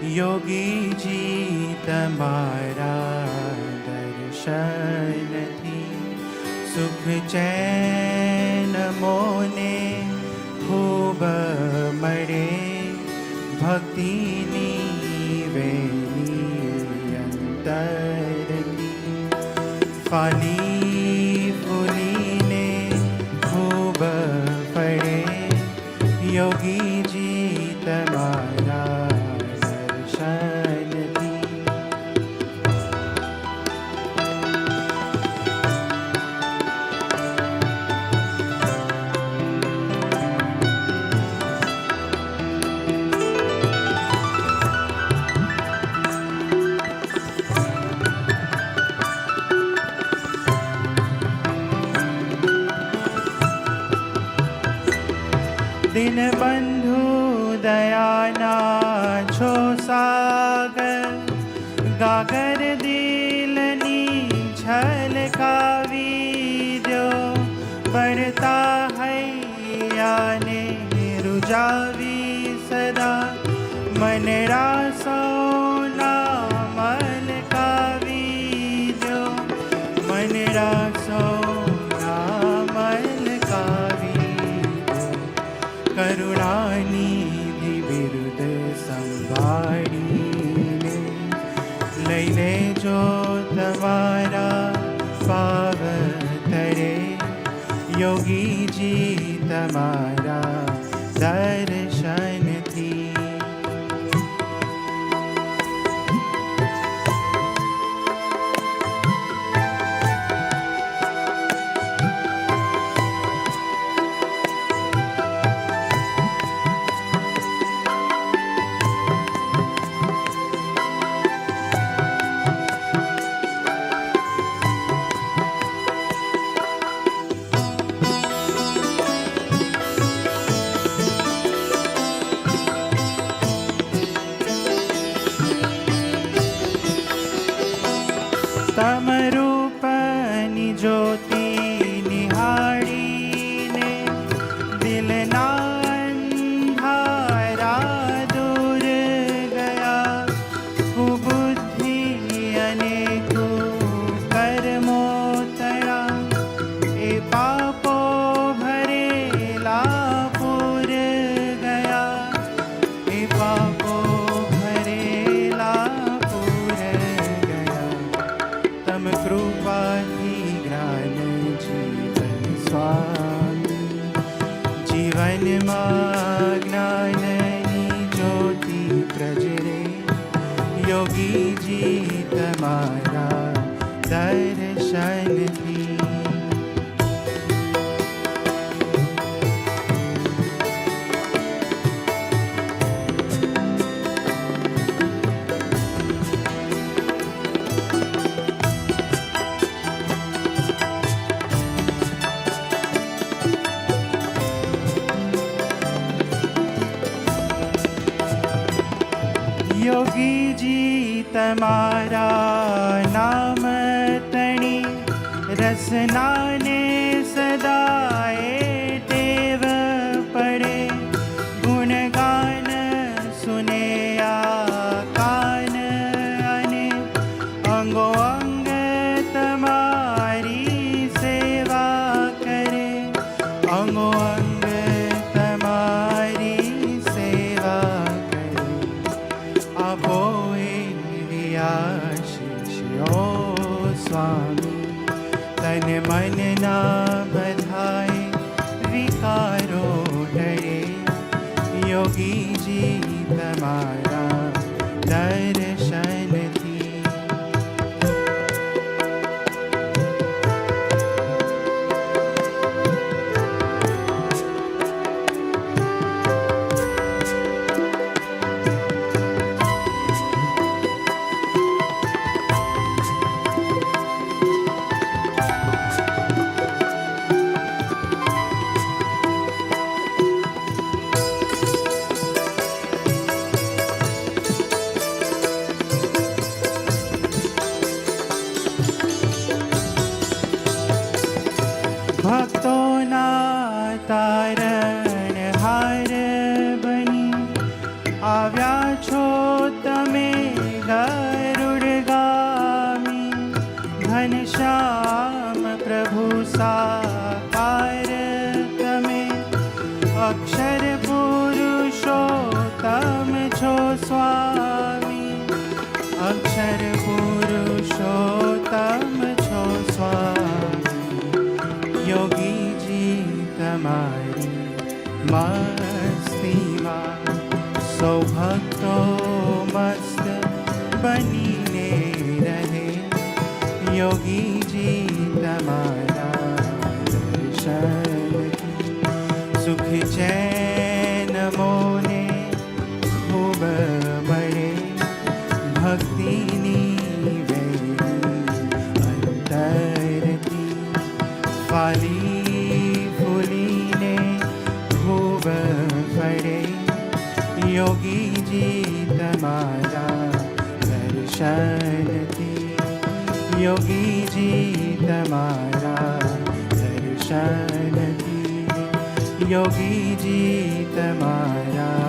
યોગીજી તમારા દર્શનથી સુખ ચેન મોને ખૂબ મળે. ભક્તિની વેલી અંતરથી ફાલી ફૂલીને ખૂબ પડે. યોગીજી તમારા દર્શનથી દીનબંધુ દયાના છો સાગર. ગાગર દિલની છલકાવી દો. પડતા હૈયાને રૂજાવી સદા. મનડા સૌના મલકાવી દો. મનડા સૌના મલકાવી દો. કરુણાની વિરુદ્ધ સંભાળીને લઈ લેજો તમારા પાવતરે. યોગીજી તમારા દર્શનથી તમરૂપની જ્યોતિ નિહાળીને દિલના અંધારા દૂર ગયા. કુબુદ્ધિ અને કુકર્મો તળા એ પાપો ભરેલા પૂર ગયા. એ પાપો ભરેલા પૂર ગયા. તમ કૃપાથી જ્ઞાન જીવન સ્વામી. જીવનમાં જ્ઞાનની જ્યોતિ પ્રજરે. યોગીજી તમારા દર્શનથી યોગીજી તમારા નામ તણી રસનાને સદાએ ટેવ પડે. ગુણગાન સુનેયા કાન અને અંગો અંગ તમારી સેવા કરે. અંગો અંગ તમારી સેવા કરે. આપો એવી આશીષો સ્વામી. તન મનના બધાય વિકારો ટળે. યોગીજી તમારા દર્શનથી ભક્તોના તારણહાર બની આવ્યા છો. प्रभु साकार तमे अक्षर पुरुषोत्तम छो स्वामी अक्षर पुरुषोत्तम छो स्वामी योगी जी तमारी मस्तीमा सौ भक्तो मस्त बनीने रहे योगी जी તમારા દર્શનથી સુખ ચૈન મોને ખૂબ મળે ભક્તિની વેલી અંતરથી ફાલી ફૂલીને ખૂબ ફળે યોગીજી તમારા દર્શનથી યોગીજી તમારા દર્શનથી યોગીજી તમારા